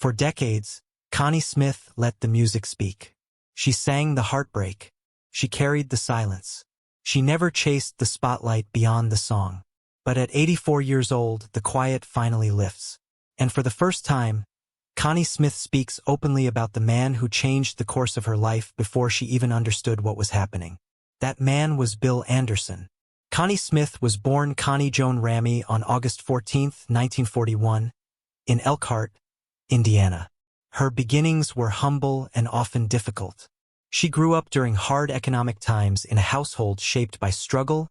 For decades, Connie Smith let the music speak. She sang the heartbreak. She carried the silence. She never chased the spotlight beyond the song. But at 84 years old, the quiet finally lifts. And for the first time, Connie Smith speaks openly about the man who changed the course of her life before she even understood what was happening. That man was Bill Anderson. Connie Smith was born Connie Joan Ramey on August 14, 1941, in Elkhart, Indiana. Her beginnings were humble and often difficult. She grew up during hard economic times in a household shaped by struggle,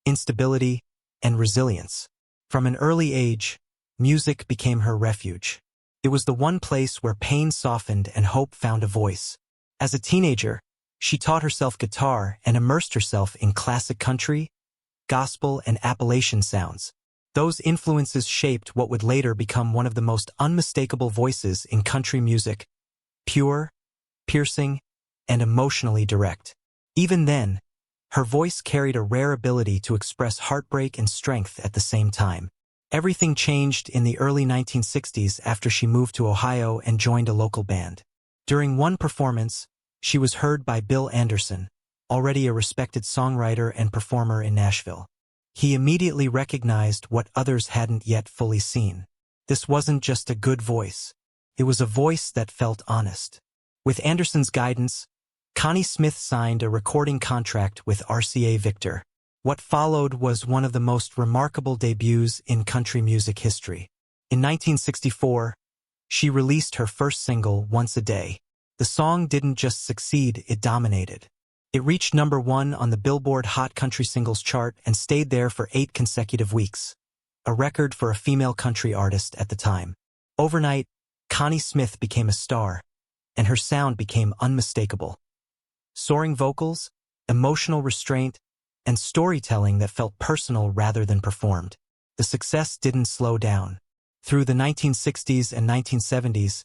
instability, and resilience. From an early age, music became her refuge. It was the one place where pain softened and hope found a voice. As a teenager, she taught herself guitar and immersed herself in classic country, gospel, and Appalachian sounds. Those influences shaped what would later become one of the most unmistakable voices in country music, pure, piercing, and emotionally direct. Even then, her voice carried a rare ability to express heartbreak and strength at the same time. Everything changed in the early 1960s after she moved to Ohio and joined a local band. During one performance, she was heard by Bill Anderson, already a respected songwriter and performer in Nashville. He immediately recognized what others hadn't yet fully seen. This wasn't just a good voice. It was a voice that felt honest. With Anderson's guidance, Connie Smith signed a recording contract with RCA Victor. What followed was one of the most remarkable debuts in country music history. In 1964, she released her first single, Once a Day. The song didn't just succeed, it dominated. It reached #1 on the Billboard Hot Country Singles chart and stayed there for 8 consecutive weeks, a record for a female country artist at the time. Overnight, Connie Smith became a star, and her sound became unmistakable. Soaring vocals, emotional restraint, and storytelling that felt personal rather than performed. The success didn't slow down. Through the 1960s and 1970s,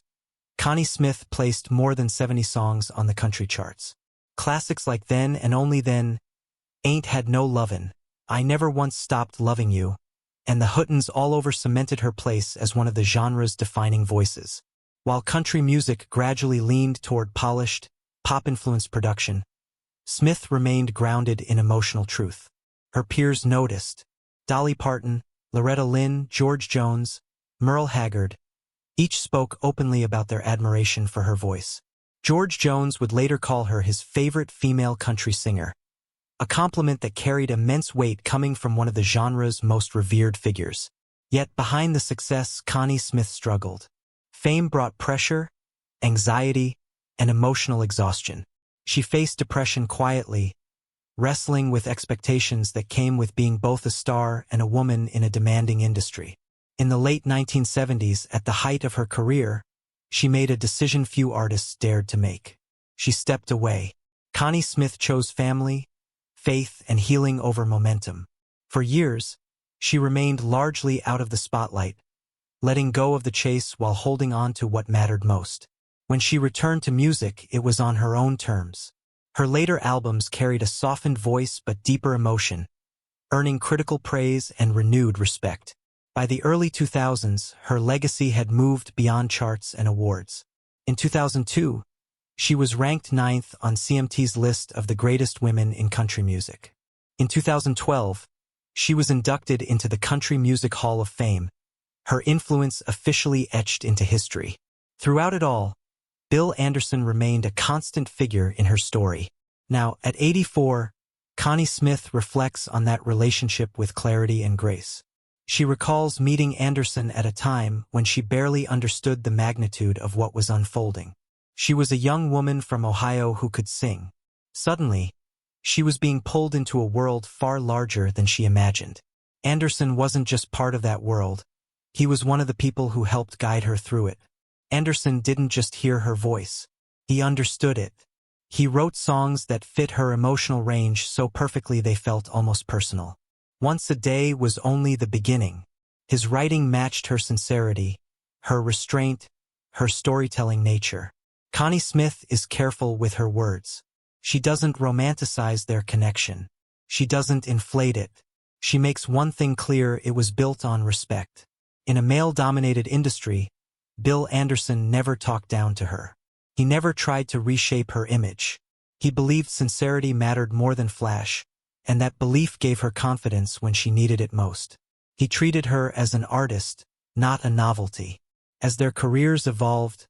Connie Smith placed more than 70 songs on the country charts. Classics like Then and Only Then, Ain't Had No Lovin', I Never Once Stopped Loving You, and The Hootens all over cemented her place as one of the genre's defining voices. While country music gradually leaned toward polished, pop-influenced production, Smith remained grounded in emotional truth. Her peers noticed. Dolly Parton, Loretta Lynn, George Jones, Merle Haggard, each spoke openly about their admiration for her voice. George Jones would later call her his favorite female country singer, a compliment that carried immense weight coming from one of the genre's most revered figures. Yet behind the success, Connie Smith struggled. Fame brought pressure, anxiety, and emotional exhaustion. She faced depression quietly, wrestling with expectations that came with being both a star and a woman in a demanding industry. In the late 1970s, at the height of her career, she made a decision few artists dared to make. She stepped away. Connie Smith chose family, faith, and healing over momentum. For years, she remained largely out of the spotlight, letting go of the chase while holding on to what mattered most. When she returned to music, it was on her own terms. Her later albums carried a softened voice but deeper emotion, earning critical praise and renewed respect. By the early 2000s, her legacy had moved beyond charts and awards. In 2002, she was ranked 9th on CMT's list of the greatest women in country music. In 2012, she was inducted into the Country Music Hall of Fame, her influence officially etched into history. Throughout it all, Bill Anderson remained a constant figure in her story. Now, at 84, Connie Smith reflects on that relationship with clarity and grace. She recalls meeting Anderson at a time when she barely understood the magnitude of what was unfolding. She was a young woman from Ohio who could sing. Suddenly, she was being pulled into a world far larger than she imagined. Anderson wasn't just part of that world. He was one of the people who helped guide her through it. Anderson didn't just hear her voice. He understood it. He wrote songs that fit her emotional range so perfectly they felt almost personal. Once a Day was only the beginning. His writing matched her sincerity, her restraint, her storytelling nature. Connie Smith is careful with her words. She doesn't romanticize their connection. She doesn't inflate it. She makes one thing clear: it was built on respect. In a male-dominated industry, Bill Anderson never talked down to her. He never tried to reshape her image. He believed sincerity mattered more than flash, and that belief gave her confidence when she needed it most. He treated her as an artist, not a novelty. As their careers evolved,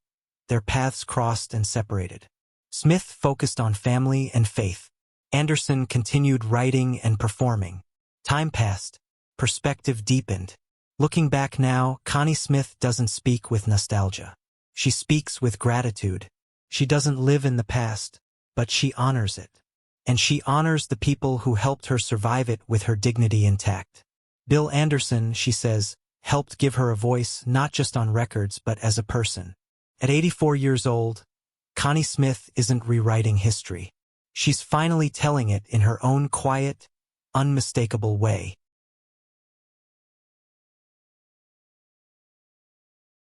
their paths crossed and separated. Smith focused on family and faith. Anderson continued writing and performing. Time passed. Perspective deepened. Looking back now, Connie Smith doesn't speak with nostalgia. She speaks with gratitude. She doesn't live in the past, but she honors it. And she honors the people who helped her survive it with her dignity intact. Bill Anderson, she says, helped give her a voice not just on records but as a person. At 84 years old, Connie Smith isn't rewriting history. She's finally telling it in her own quiet, unmistakable way.